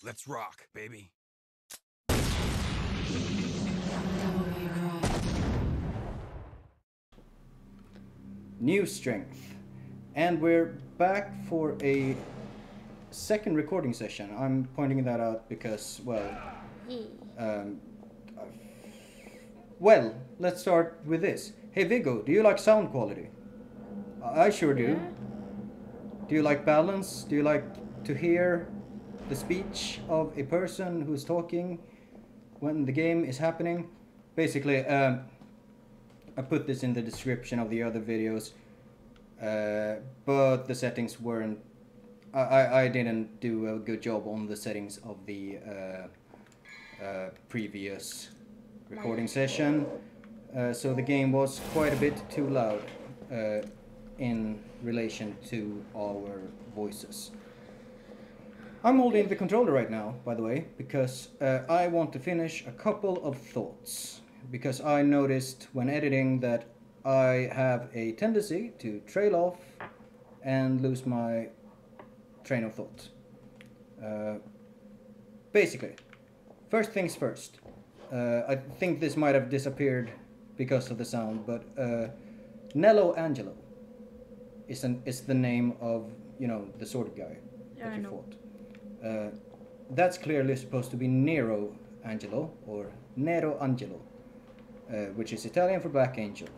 Let's rock, baby. New strength. And we're back for a second recording session. I'm pointing that out because, well, well, let's start with this. Hey Viggo, do you like sound quality? I sure do. Yeah. Do you like balance? Do you like to hear the speech of a person who's talking when the game is happening? Basically, I put this in the description of the other videos, but the settings weren't... I didn't do a good job on the settings of the previous recording session, so the game was quite a bit too loud in relation to our voices. I'm holding the controller right now, by the way, because I want to finish a couple of thoughts. Because I noticed when editing that I have a tendency to trail off and lose my train of thought. Basically, first things first. I think this might have disappeared because of the sound, but Nello Angelo is the name of, you know, the sword guy that you fought. That's clearly supposed to be Nero Angelo, or Nero Angelo, which is Italian for Black Angel.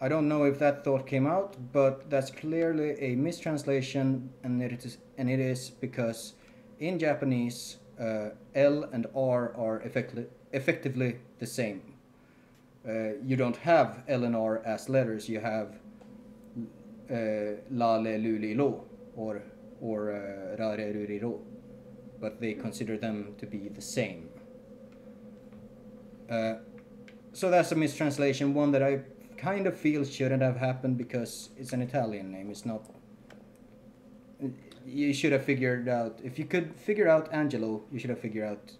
I don't know if that thought came out, but that's clearly a mistranslation, and it is because in Japanese L and R are effectively the same. You don't have L and R as letters. You have la, le, lu, li, lo, or ra, re, ru, ri, ro, but they consider them to be the same. So that's a mistranslation, one that I kind of feel shouldn't have happened because it's an Italian name. It's not... You should have figured out... If you could figure out Angelo, you should have figured out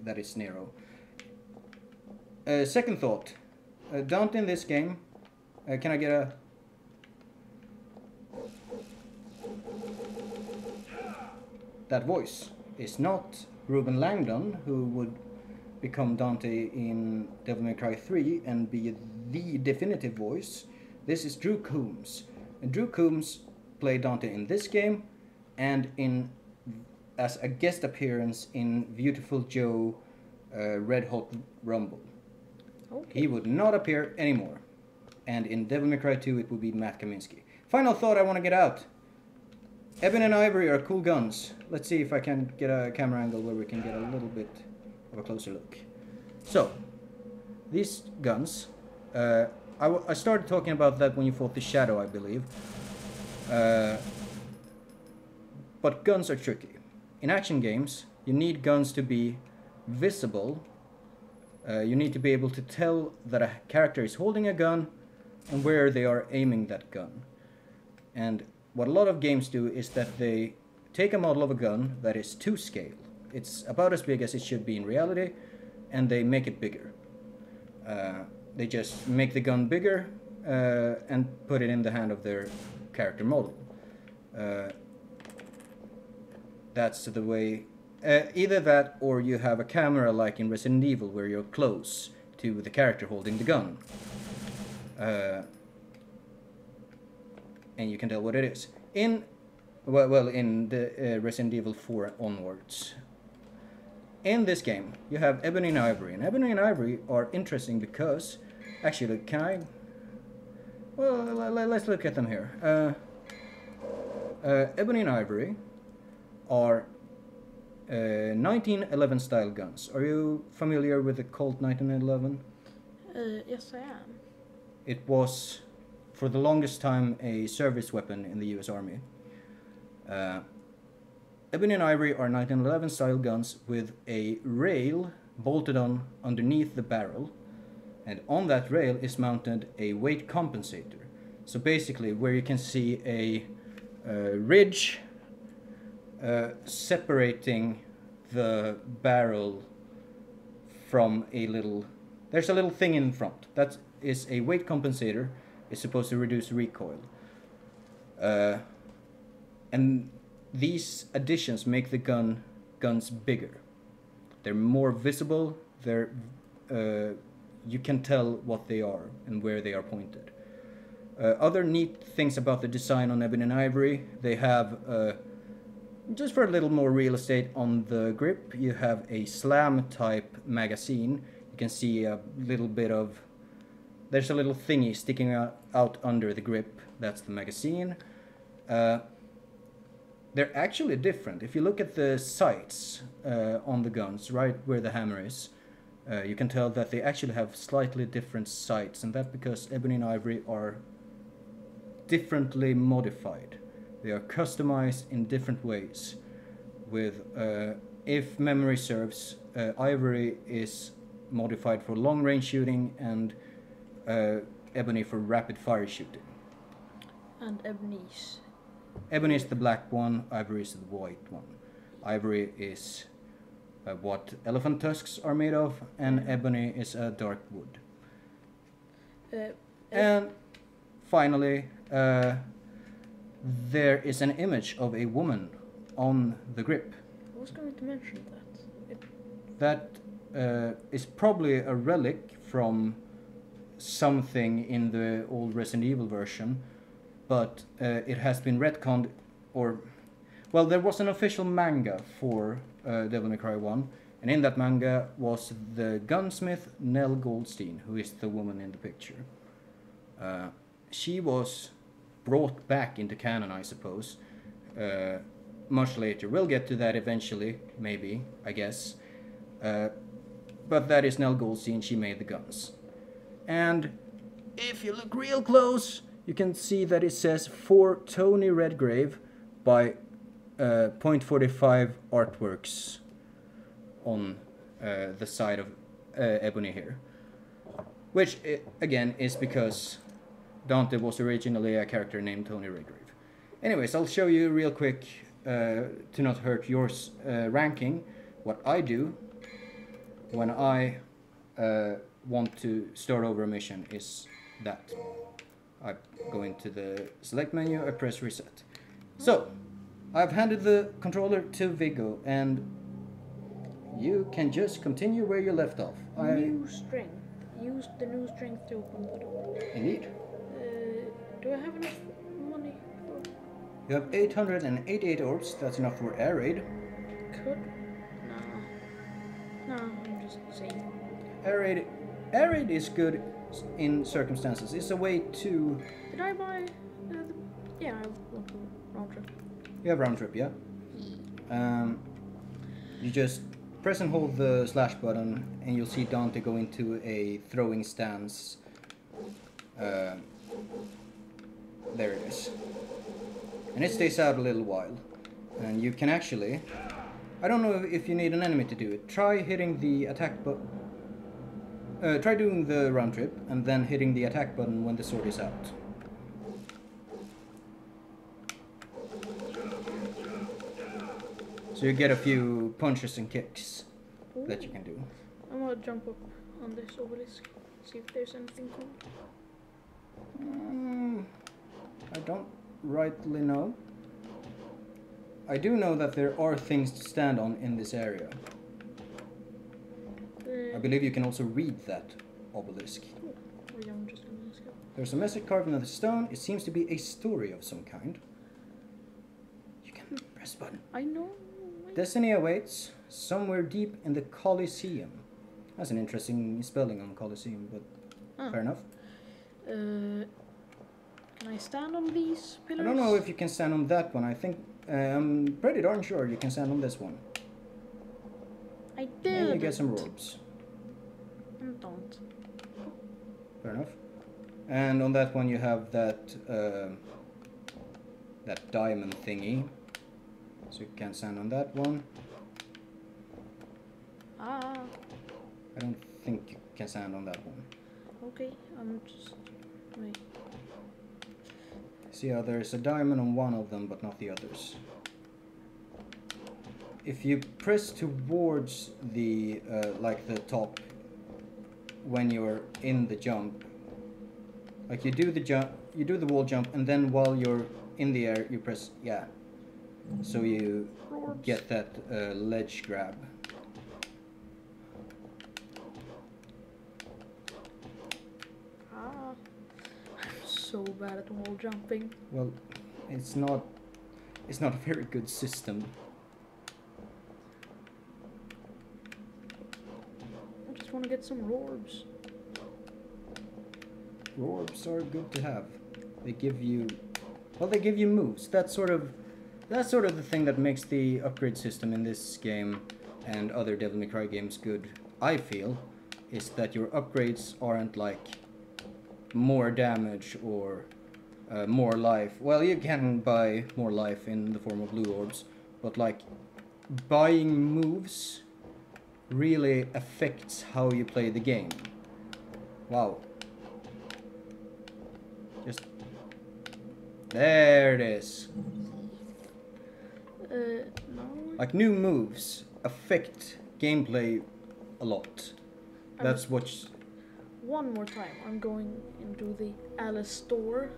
that it's Nero. Second thought. Dante in this game... can I get a... That voice is not Ruben Langdon, who would become Dante in Devil May Cry 3 and be the definitive voice. This is Drew Coombs. And Drew Coombs played Dante in this game and as a guest appearance in Beautiful Joe Red Hot Rumble. Okay. He would not appear anymore. And in Devil May Cry 2 it would be Matt Kaminsky. Final thought I want to get out. Ebony and Ivory are cool guns. Let's see if I can get a camera angle where we can get a little bit of a closer look. So, these guns, I started talking about that when you fought the Shadow, I believe. But guns are tricky. In action games, you need guns to be visible. You need to be able to tell that a character is holding a gun and where they are aiming that gun. And what a lot of games do is that they take a model of a gun that is to scale. It's about as big as it should be in reality, and they make it bigger. They just make the gun bigger and put it in the hand of their character model. That's the way... either that, or you have a camera like in Resident Evil, where you're close to the character holding the gun. And you can tell what it is. In the Resident Evil 4 onwards. In this game, you have Ebony and Ivory. And Ebony and Ivory are interesting because... Actually, can I... Well, let's look at them here. Ebony and Ivory are 1911 style guns. Are you familiar with the Colt 1911? Yes, I am. It was, for the longest time, a service weapon in the US Army. Ebony and Ivory are 1911 style guns with a rail bolted on underneath the barrel, and on that rail is mounted a weight compensator. So basically, where you can see a ridge separating the barrel from a little... There's a little thing in front. That is a weight compensator. It's supposed to reduce recoil. And these additions make the gun guns bigger. They're more visible. You can tell what they are and where they are pointed. Other neat things about the design on Ebony and Ivory, they have, just for a little more real estate on the grip, you have a slam type magazine. You can see a little bit of, there's a little thingy sticking out under the grip. That's the magazine. They're actually different. If you look at the sights on the guns, right where the hammer is, you can tell that they actually have slightly different sights, and that's because Ebony and Ivory are differently modified. They are customized in different ways. With, if memory serves, Ivory is modified for long-range shooting and Ebony for rapid-fire shooting. And Ebony's? Ebony is the black one, Ivory is the white one. Ivory is what elephant tusks are made of, and Ebony is a dark wood. And finally, there is an image of a woman on the grip. I was going to mention that. That is probably a relic from something in the old Resident Evil version, but it has been retconned, or... Well, there was an official manga for Devil May Cry 1, and in that manga was the gunsmith Nell Goldstein, who is the woman in the picture. She was brought back into canon, I suppose, much later. We'll get to that eventually, maybe, I guess. But that is Nell Goldstein, she made the guns. And if you look real close, you can see that it says for Tony Redgrave by .45 Artworks on the side of Ebony here. Which, again, is because Dante was originally a character named Tony Redgrave. Anyways, I'll show you real quick, to not hurt your ranking, what I do when I want to start over a mission is that. I go into the select menu, I press reset. So, I've handed the controller to Viggo, and you can just continue where you left off. New strength. Use the new strength to open the door. Indeed. Do I have enough money for... You have 888 orbs, that's enough for air raid. Could? No, I'm just saying. Air raid is good in circumstances. It's a way to... Did I buy... yeah, I want to round trip. You have round trip, yeah? You just press and hold the slash button and you'll see Dante go into a throwing stance. There it is. And it stays out a little while. And you can actually... I don't know if you need an enemy to do it. Try hitting the attack button. Try doing the round trip and then hitting the attack button when the sword is out. So you get a few punches and kicks that you can do. I'm gonna jump up on this obelisk, see if there's anything cool. I don't rightly know. I do know that there are things to stand on in this area. I believe you can also read that obelisk. There's a message carved into the stone. It seems to be a story of some kind. You can press the button. I know. Destiny awaits somewhere deep in the Colosseum. That's an interesting spelling on Colosseum, but fair enough. Can I stand on these pillars? I don't know if you can stand on that one. I think I'm pretty darn sure you can stand on this one. I did. And you get some orbs. Don't. Fair enough. And on that one you have that that diamond thingy. So you can stand on that one. Ah. I don't think you can stand on that one. Okay, I'm just... wait. See how there's a diamond on one of them but not the others. If you press towards the like the top when you're in the jump, like you do the jump, you do the wall jump, and then while you're in the air you press, yeah. so you Rorbs. get that ledge grab. Ah, I'm so bad at wall jumping. Well, it's not a very good system. I just want to get some rorbs. Orbs are good to have. They give you, well, they give you moves. That's sort of the thing that makes the upgrade system in this game and other Devil May Cry games good, I feel, is that your upgrades aren't like more damage or more life. Well, you can buy more life in the form of blue orbs, but like buying moves really affects how you play the game. Wow. Just there it is. No. Like new moves affect gameplay a lot. That's what. One more time, I'm going into the Alice store.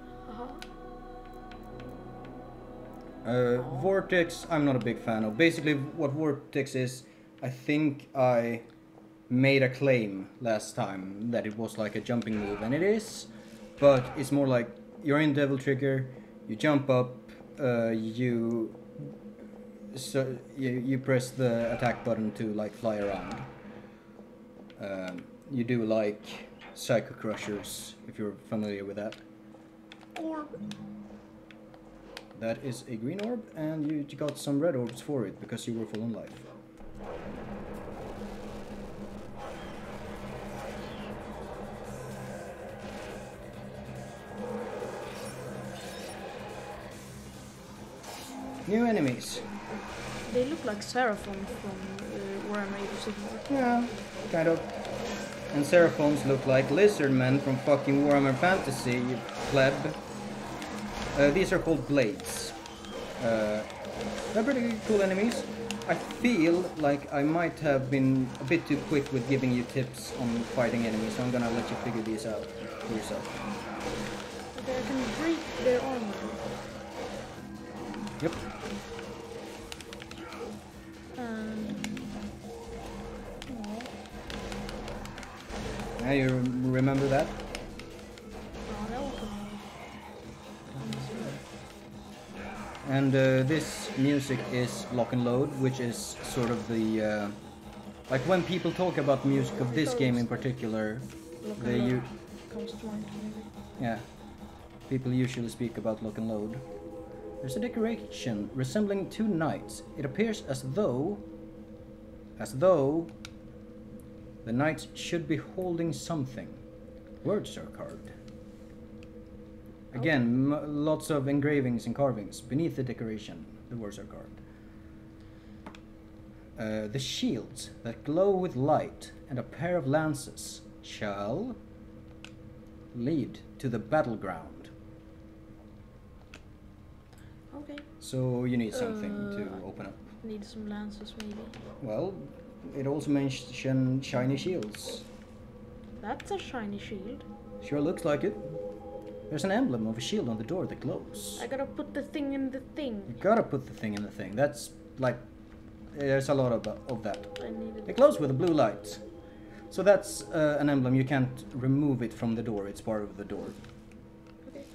Vortex, I'm not a big fan of. Basically, what Vortex is, I think I made a claim last time that it was like a jumping move, and it is, but it's more like you're in Devil Trigger, you jump up, you press the attack button to like fly around. You do like Psycho Crushers, if you're familiar with that. Orb. That is a green orb, and you got some red orbs for it because you were full on life. New enemies. They look like Seraphon from Warhammer Age of Sigmar. Yeah, kind of. And Seraphons look like lizard men from fucking Warhammer Fantasy, you pleb. These are called blades. They're pretty cool enemies. I feel like I might have been a bit too quick with giving you tips on fighting enemies, so I'm gonna let you figure these out for yourself. Okay, I can break their armor. Yep. Now you remember that? Oh, that was And this music is Lock and Load, which is sort of the like when people talk about music of this game in particular, they comes to mind, maybe. yeah, people usually speak about Lock and Load. There's a decoration resembling two knights. It appears as though the knights should be holding something. Words are carved. Again, lots of engravings and carvings. Beneath the decoration, the words are carved. The shields that glow with light and a pair of lances shall lead to the battleground. Okay. So you need something to open up. Need some lances, maybe. Well, it also mentions shiny shields. That's a shiny shield. Sure looks like it. There's an emblem of a shield on the door that glows. I gotta put the thing in the thing. You gotta put the thing in the thing. That's like, there's a lot of that. I need It glows with a blue light. So that's an emblem. You can't remove it from the door. It's part of the door. Okay.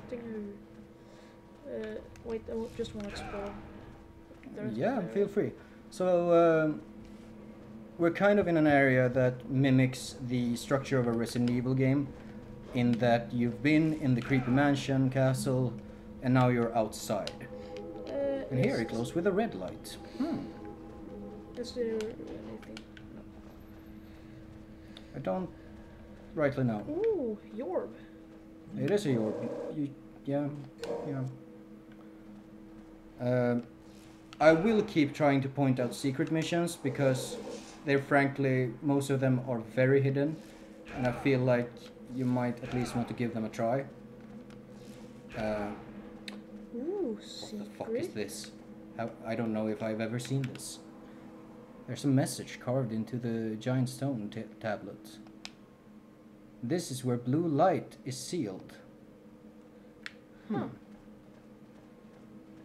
Stinger. Wait, I just want to explore. Yeah, feel free. So we're kind of in an area that mimics the structure of a Resident Evil game, in that you've been in the creepy mansion castle, and now you're outside. And here it glows with a red light. Is there anything? No. I don't rightly know. Ooh, Yorb. It is a York. Yeah. I will keep trying to point out secret missions because they're frankly, most of them are very hidden, and I feel like you might at least want to give them a try. Ooh, What secret. the fuck is this? I don't know if I've ever seen this. There's a message carved into the giant stone tablet. This is where blue light is sealed. Huh.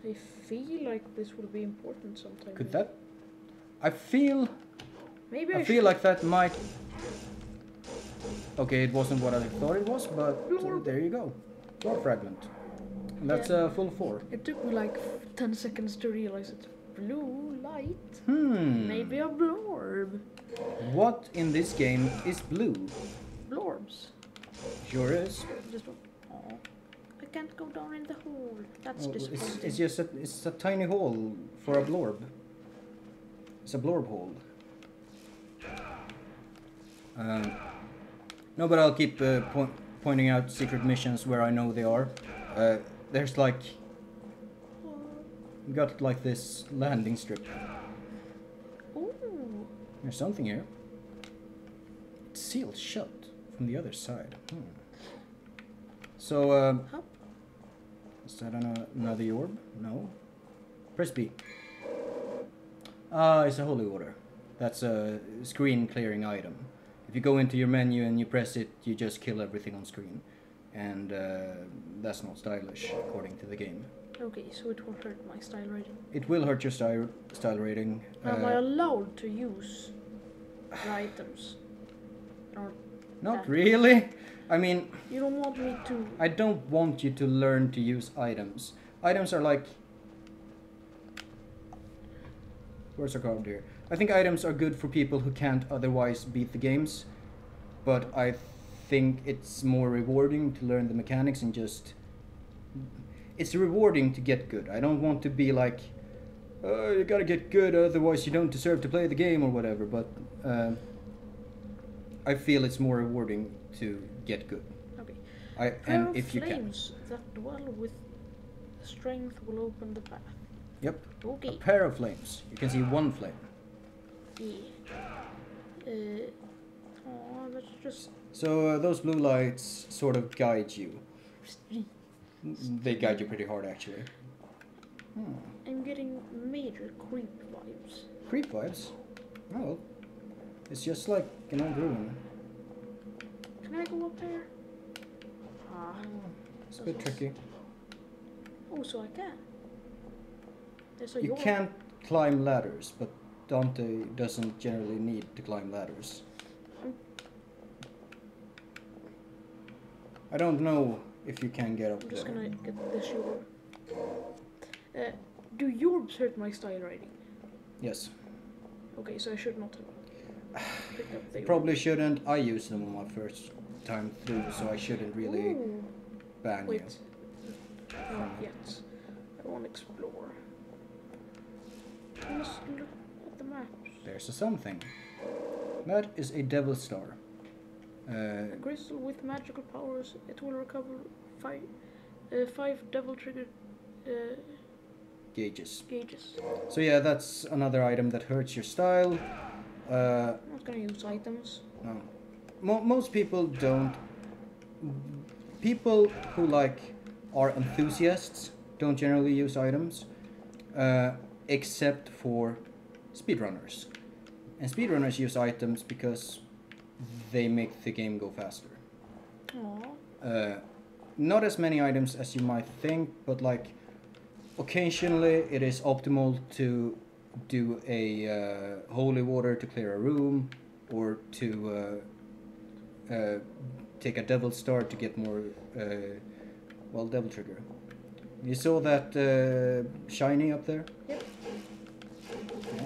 I feel like this will be important sometime. Could that? I feel Maybe I feel like that might. Okay, it wasn't what I thought it was, but there you go. Blorb fragment. And that's a full 4. It took me like 10 seconds to realize it's blue light. Maybe a blorb. What in this game is blue? Blorbs. Sure is. Just oh, I can't go down in the hole. That's Oh, disappointing. it's just it's a tiny hole for a blorb. It's a blorb hole. No, but I'll keep pointing out secret missions where I know they are. There's like... We got like this landing strip. Ooh. There's something here. It's sealed shut from the other side. So, Up. is that another orb? No. Press B. Ah, it's a holy water. That's a screen clearing item. If you go into your menu and you press it, you just kill everything on screen. And that's not stylish, according to the game. Okay, so it will hurt my style rating. It will hurt your style rating. Am I allowed to use the items? Or Not that? really. I mean... You don't want me to... I don't want you to learn to use items. Items are like... Where's our card here? I think items are good for people who can't otherwise beat the games. But I think it's more rewarding to learn the mechanics and just... It's rewarding to get good. I don't want to be like... Oh, you gotta get good, otherwise you don't deserve to play the game or whatever. But I feel it's more rewarding to get good. Okay. And if you can. Flames that dwell with strength will open the path. Yep. Okay. A pair of flames. You can see one flame. Yeah. Oh, that's just... So those blue lights sort of guide you. They guide you pretty hard, actually. I'm getting major creep vibes. Creep vibes? Oh, it's just like an old ruin. Can I go up there? Ah. It's a bit tricky. Oh, so I can. There's a You yard. can't climb ladders, but Dante doesn't generally need to climb ladders. I don't know if you can get up I'm there. just gonna get this yard. Do yorbs hurt my style rating? Yes. Okay, so I should not have picked up the Probably shouldn't. I used them on my first time through, so I shouldn't really Ooh. ban you. Wait. Not yet. I want to explore. Let's look at the maps. There's a something. That is a devil star. A crystal with magical powers. It will recover five devil triggered Gauges. gauges. So yeah, that's another item that hurts your style. I'm not gonna use items. No. Most people don't. People who like are enthusiasts don't generally use items, except for speedrunners. And speedrunners use items because they make the game go faster. Aww. Not as many items as you might think, but like occasionally it is optimal to do a holy water to clear a room, or to take a devil star to get more devil trigger. You saw that shiny up there? Yep. Yeah.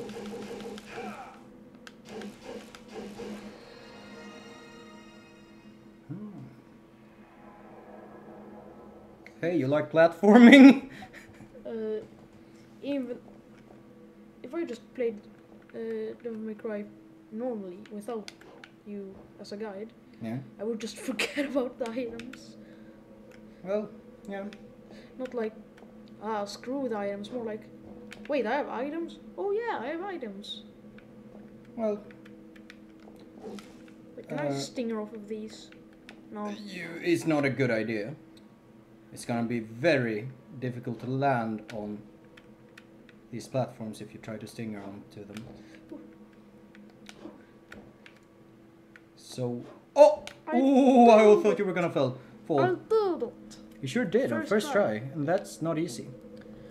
Hey, you like platforming? Even if I just played Devil May Cry normally without you as a guide, Yeah. I would just forget about the items. Well, yeah. Not like, screw the items. More like, wait, I have items? Oh yeah, I have items. Well, Wait, can I stinger off of these? No. it's not a good idea. It's gonna be very difficult to land on these platforms if you try to stinger onto them. So, I thought you were gonna fall. I'll do it. You sure did on first First try. try, and that's not easy.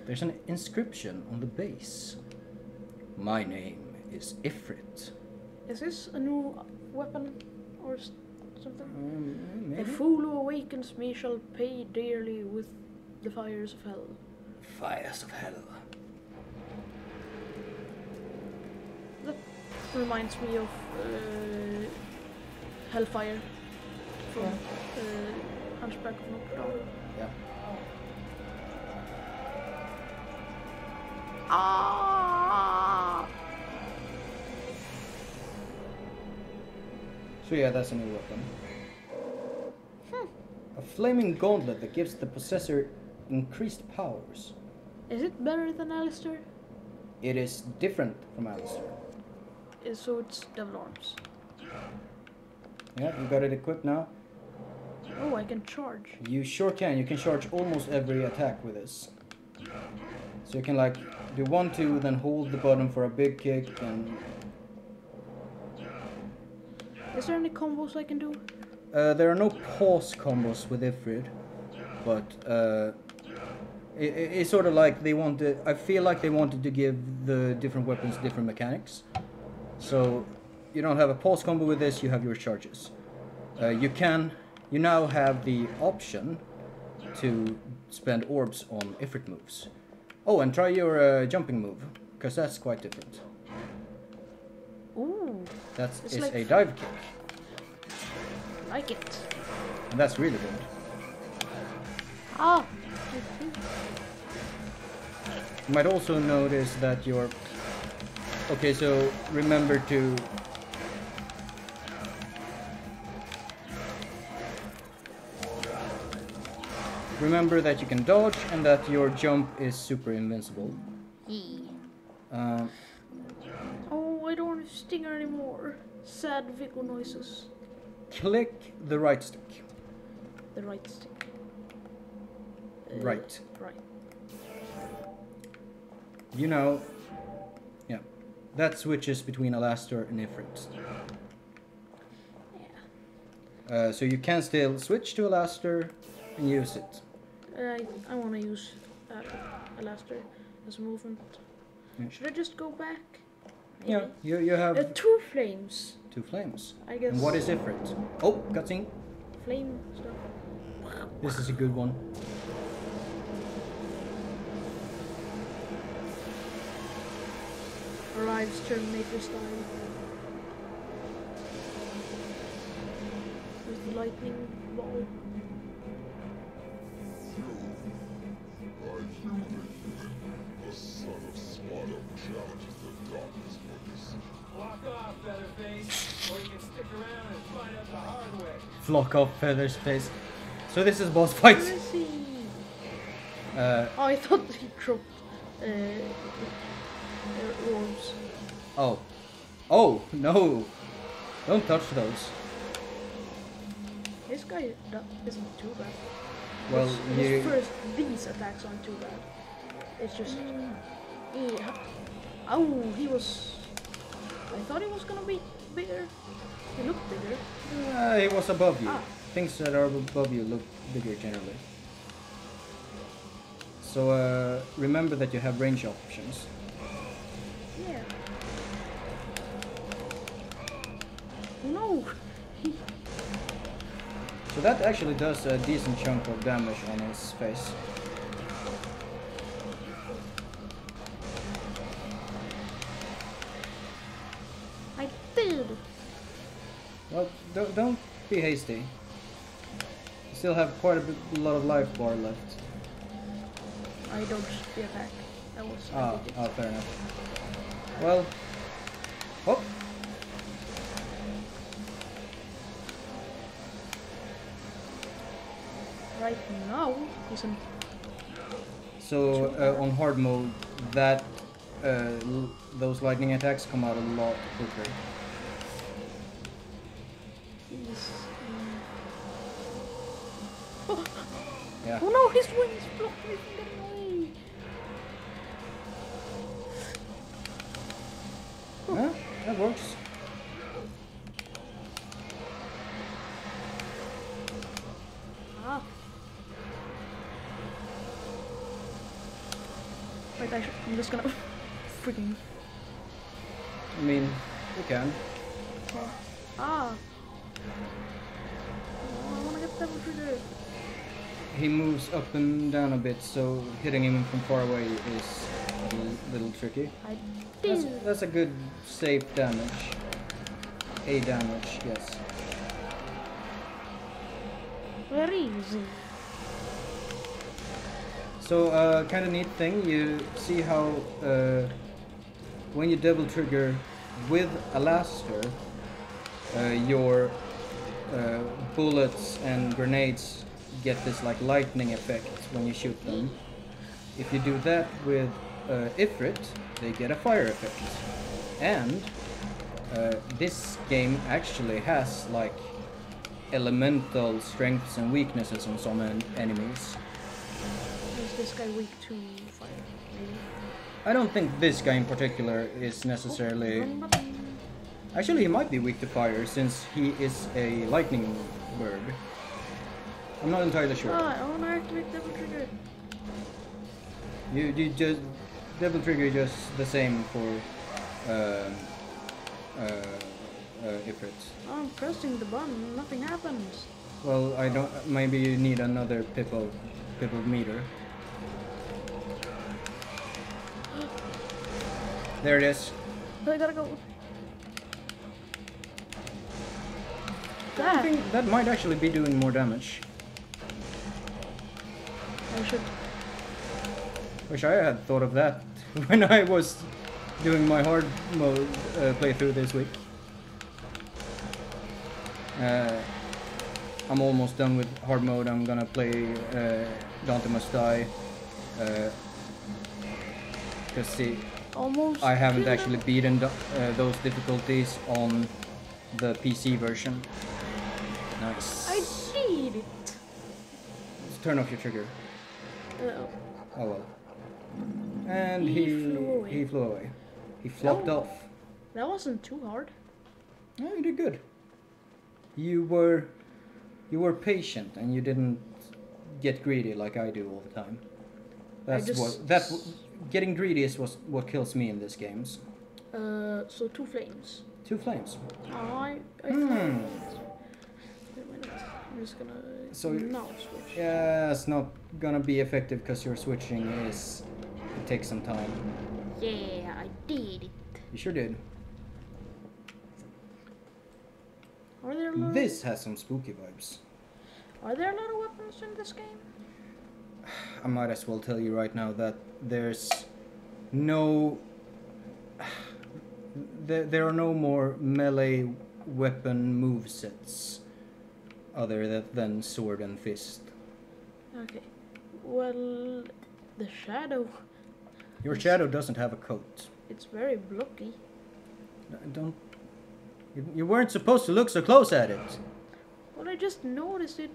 There's an inscription on the base. My name is Ifrit. Is this a new weapon or something? Maybe. A fool who awakens me shall pay dearly with the fires of hell. Fires of hell. That reminds me of Hellfire from Hunchback of Notre Dame. Yeah. Ah! So yeah, that's a new weapon. A flaming gauntlet that gives the possessor increased powers. Is it better than Alistair? It is different from Alistair. So it's Devil Arms. Yeah, you got it equipped now. Oh, I can charge. You sure can. You can charge almost every attack with this. So you can like do 1, 2, then hold the button for a big kick and... Is there any combos I can do? There are no pause combos with Ifrit, but it's sort of like they wanted. I feel like they wanted to give the different weapons different mechanics. So you don't have a pause combo with this. You have your charges. You now have the option to spend orbs on Ifrit moves. Oh, and try your jumping move, because that's quite different. Ooh, That's It's is like a dive kick, I like it. and that's really good. Ah! You might also notice that your... Okay, so remember to... Remember that you can dodge and that your jump is super invincible. Oh, I don't want to stinger anymore. Sad Viggo noises. Click the right stick. The right stick. Right. Right. You know... Yeah. That switches between Alastair and Ifrit. Yeah. So you can still switch to Alastair and use it. I want to use Alastair as a movement. Yeah. Should I just go back? Yeah, you have 2 flames. 2 flames. I guess. And what is Ifrit? Oh, cutscene. Flame stuff. This is a good one. Arrives Terminator style. With the lightning ball. The son of Sparta challenges the darkness for this. Walk off, Featherface, or you can stick around and find out the hard way. Flock of Featherspace. So this is boss fight. Where is he? Uh, Oh, I thought he dropped orbs. oh. Oh, no. Don't touch those. This guy isn't too bad. Well, His first, these attacks aren't too bad. It's just... Oh, he was... I thought he was gonna be bigger. He looked bigger. He was above you. Ah. Things that are above you look bigger generally. So remember that you have range options. Yeah. No! So that actually does a decent chunk of damage on his face. I did! Well, don't be hasty. You still have quite a lot of life bar left. I dodged the attack. That was... Ah, fair enough. Well, oh. Right now, he's in... So on hard mode, that those lightning attacks come out a lot quicker. He's... Oh! Yeah. Oh no, his wings blocked me from getting away! Huh? That works. Ah. I'm just gonna freaking. I mean, you can. Ah. Oh, I wanna get Devil Trigger. He moves up and down a bit, so hitting him from far away is a little tricky. I did. That's a good safe damage. A damage, yes. Very easy. So, kind of neat thing, you see how when you double trigger with a laster, your bullets and grenades get this like lightning effect when you shoot them. If you do that with Ifrit, they get a fire effect. And this game actually has like elemental strengths and weaknesses on some enemies. Is this guy weak to fire? Maybe. I don't think this guy in particular is necessarily... Wrong button. Actually, he might be weak to fire since he is a lightning bird. I'm not entirely sure. Ah, I wanna activate Devil Trigger. You just... Devil Trigger is just the same for Ifrit. I'm pressing the button, nothing happens. Well, I don't... Maybe you need another pip of meter. There it is. I gotta go. I think that might actually be doing more damage. I should. Wish I had thought of that when I was doing my hard mode playthrough this week. I'm almost done with hard mode. I'm gonna play Dante Must Die. Because see, Almost. I haven't killed actually him. beaten those difficulties on the PC version. Nice. I did it. Let's turn off your trigger. Oh. Oh well. And He flew away. he flew away. He flopped Oh. off. That wasn't too hard. Oh, you did good. You were patient and you didn't get greedy like I do all the time. Getting greedy is what kills me in these games. So 2 flames. 2 flames. Oh, I Hmm. Wait a minute. I'm just gonna now switch. Yeah, it's not gonna be effective because your switching it takes some time. Yeah, I did it. You sure did. Are there a lot This has some spooky vibes. Are there a lot of weapons in this game? I might as well tell you right now that there's no... There are no more melee weapon movesets other than sword and fist. Okay. Well, the shadow. Your shadow doesn't have a coat. It's very blocky. Don't... You weren't supposed to look so close at it. Well, I just noticed it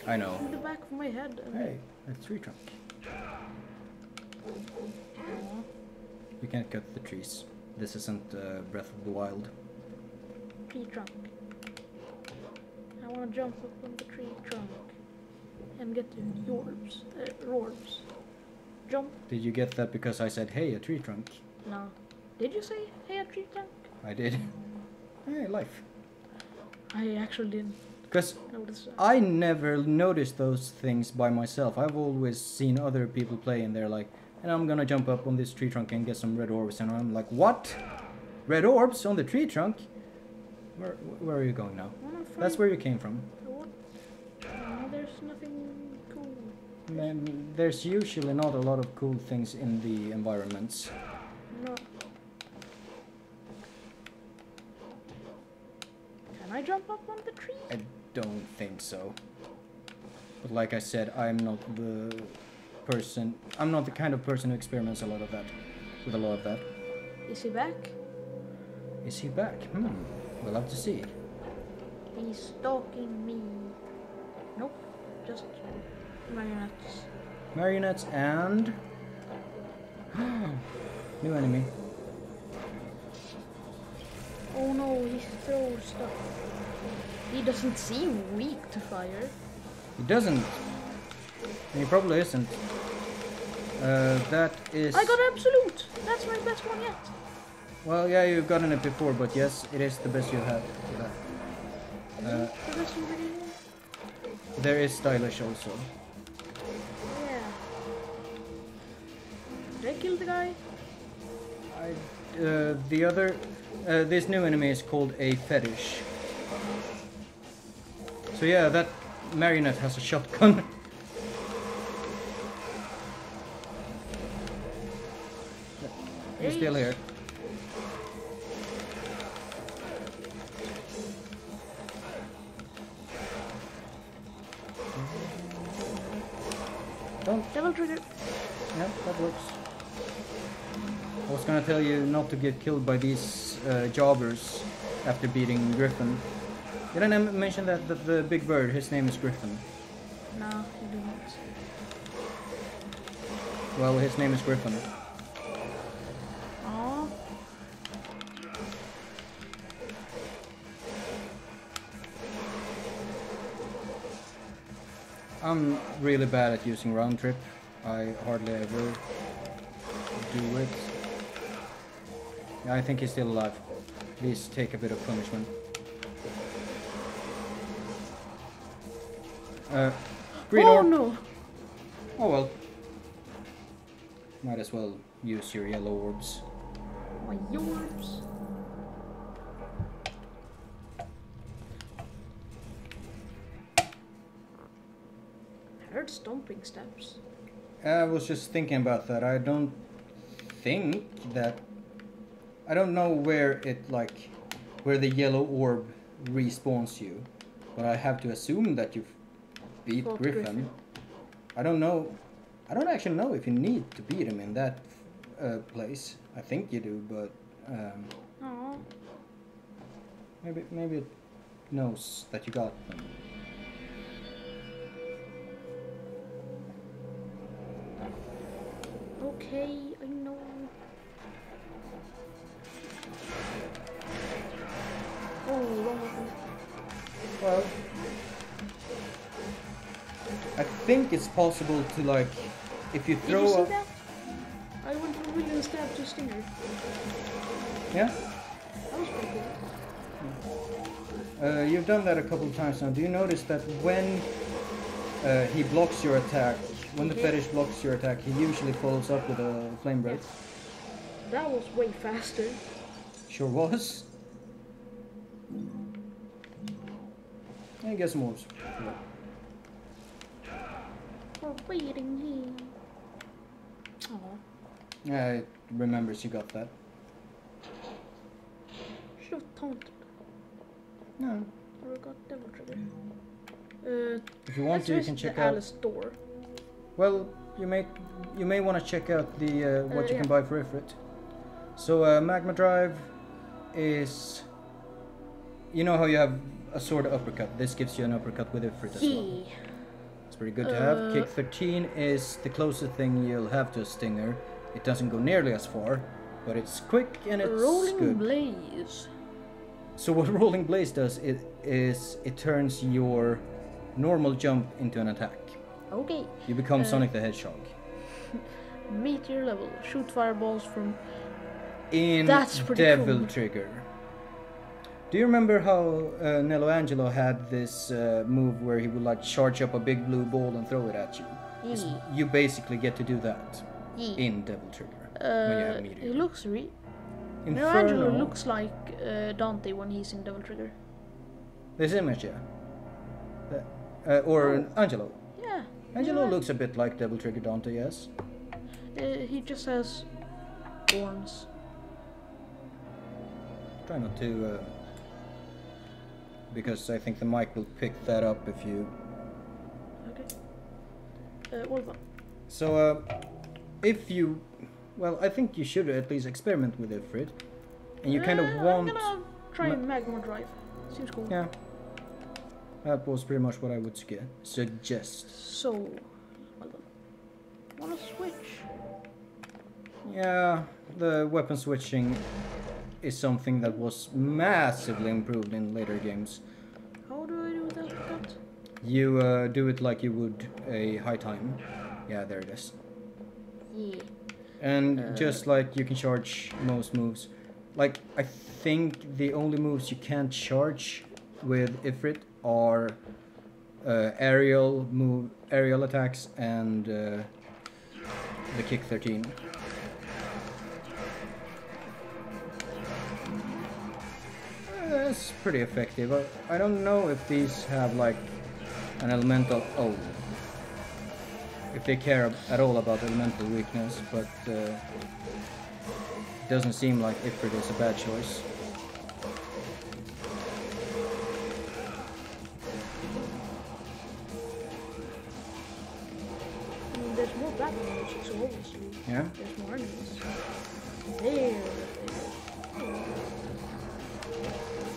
I know. in the back of my head. And Hey, a tree trunk. You can't cut the trees. This isn't Breath of the Wild. tree trunk. I want to jump up on the tree trunk and get the orbs. Jump. Did you get that because I said, hey, a tree trunk? No. Did you say, hey, a tree trunk? I did. Hey, life. I actually didn't Because notice that. I never noticed those things by myself. I've always seen other people play and they're like, and I'm gonna jump up on this tree trunk and get some red orbs. And I'm like, what? Red orbs on the tree trunk? Where are you going now? That's where you came from. What? No, there's nothing cool. Man, there's usually not a lot of cool things in the environments. No. Can I jump up on the tree? I don't think so. But like I said, I'm not the kind of person who experiments with a lot of that. Is he back? Is he back? We'll have to see. He's stalking me. Nope. Just marionettes. Marionettes and... new enemy. Oh no, he throws stuff. He doesn't seem weak to fire. He doesn't. He probably isn't. That is... I got absolute! That's my best one yet. Well, yeah, you've gotten it before, but yes, it is the best you have. The best you really want. There is stylish also. Yeah. Did I kill the guy? The other... this new enemy is called a fetish. So yeah, that marionette has a shotgun. He's still here. Don't. Devil trigger. Yeah, that works. I was gonna tell you not to get killed by these jobbers after beating Griffon. Did I mention that the big bird, his name is Griffon? No, you do not. Well, his name is Griffon. Aww. I'm really bad at using round trip. I hardly ever do it. Yeah, I think he's still alive. Please take a bit of punishment. Green Oh orb. no! Oh well. Might as well use your yellow orbs. My orbs. I heard stomping steps. I was just thinking about that. I don't think that... I don't know where it, like, where the yellow orb respawns you. But I have to assume that you've beat Fought Griffon. Griffon. I don't know. I don't actually know if you need to beat him in that place. I think you do, but Aww. maybe it knows that you got them. Okay, I know. Oh, wrong weapon. Well, I think it's possible to, like, if you Did throw you see a... that? I went from really stab to stinger. Yeah? That was pretty cool. You've done that a couple of times now. Do you notice that when he blocks your attack, when the Okay. fetish blocks your attack, he usually follows up with a flame break? That was way faster. Sure was. And get some orbs. We're waiting here. Aw. Yeah, it remembers you got that. Should have taunted. No. Or got devil trigger. If you want let's to, you visit can check the out... Alice door. Well, you may want to check out the what you yeah. can buy for Ifrit. So Magma Drive is... You know how you have a sword uppercut? This gives you an uppercut with Ifrit as well. Yeah. It's pretty good to have. Kick 13 is the closest thing you'll have to a stinger. It doesn't go nearly as far, but it's quick and it's Rolling good. blaze. So what Rolling Blaze does is it turns your normal jump into an attack. Okay. You become Sonic the Hedgehog. Meteor level. Shoot fireballs from. In That's pretty Devil cool. Trigger. Do you remember how Nello Angelo had this move where he would like charge up a big blue ball and throw it at you? You basically get to do that in Devil Trigger when you have Meteor. He looks Inferno. Angelo looks like Dante when he's in Devil Trigger. This image, yeah. Or Angelo. Yeah. Angelo yeah. looks a bit like Devil Trigger Dante, yes. He just has horns. Try not to, because I think the mic will pick that up if you... Okay. What about? So, if you... Well, I think you should at least experiment with Ifrit. And you kind of want... I'm gonna try Magma Drive. Seems cool. Yeah. That was pretty much what I would suggest. So, well done. Wanna switch? Yeah, the weapon switching is something that was massively improved in later games. How do I do that? You do it like you would a high time. Yeah, there it is. Yeah. And just like you can charge most moves, like I think the only moves you can't charge with Ifrit are aerial attacks and the kick 13. That's pretty effective. I don't know if these have like an elemental. Oh, if they care at all about elemental weakness, but it doesn't seem like Ifrit is a bad choice. There's more battle modes, so obviously Yeah? there's more enemies. There.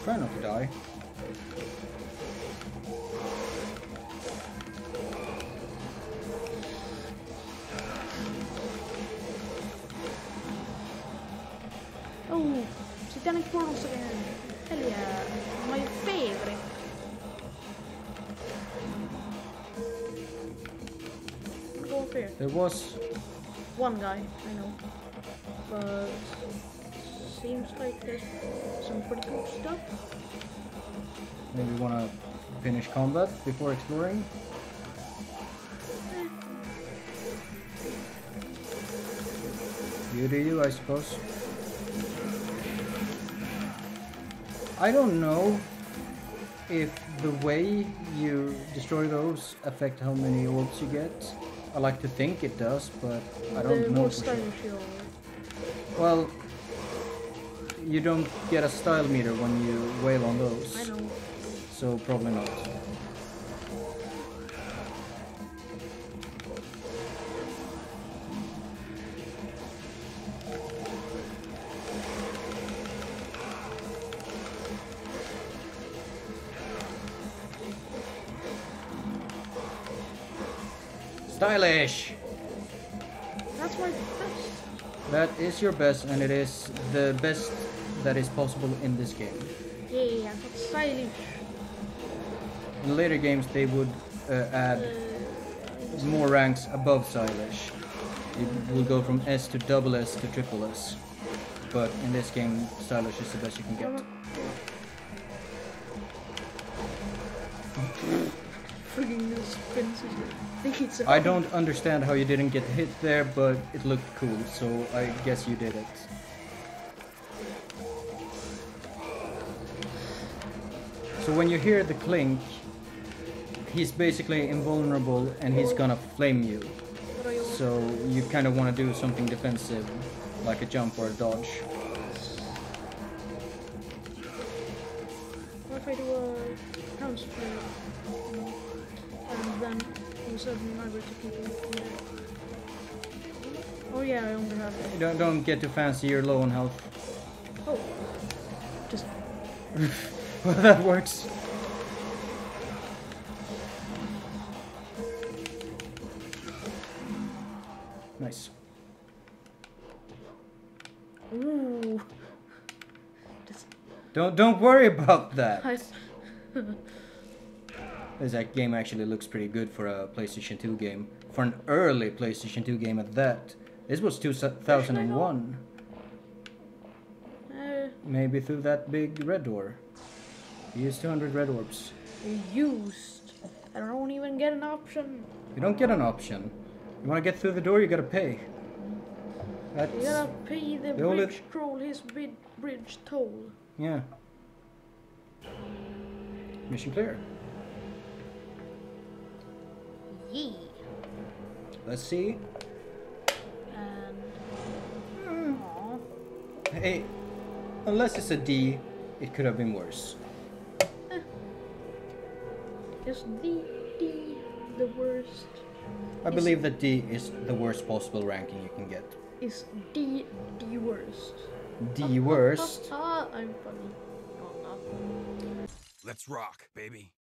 Try not to die. Oh, satanic portals again. Hell yeah, my favorite. Go up here. There was. One guy, I know. But seems like there's some pretty cool stuff. Maybe want to finish combat before exploring. You do you, I suppose. I don't know if the way you destroy those affect how many orbs you get. I like to think it does, but I don't The know more for sure. stylish you are. Well, you don't get a style meter when you wail on those. I know. So probably not. Stylish! That's my best. That is your best, and it is the best that is possible in this game. Yeah, that's stylish. In later games, they would add more ranks above stylish. It will go from S to double S to triple S. But in this game, stylish is the best you can get. Freaking this fence is I think it's a I don't understand how you didn't get hit there, but it looked cool, so I guess you did it. So when you hear the clink, he's basically invulnerable and he's gonna flame you. So you kind of want to do something defensive, like a jump or a dodge. What if I do a counter spray? And then all of a sudden I were to keep it there. Oh yeah, I only have it. Don't get too fancy, you're low on health. Oh. Just Well, that works. Nice. ooh. Just Don't worry about that. I That game actually looks pretty good for a PlayStation 2 game. For an early PlayStation 2 game at that. This was 2001. Maybe through that big red door. You used 200 red orbs. used. I don't even get an option. You don't get an option. You want to get through the door, you gotta pay. That's... You gotta pay the The only- bridge troll his bridge toll. Yeah. Mission clear. Yee. Let's see. And aw. Hey, unless it's a D, it could have been worse. Is D the worst? I believe that D is the worst possible ranking you can get. Is D the worst? D worst? I'm funny. Oh, no. Let's rock, baby.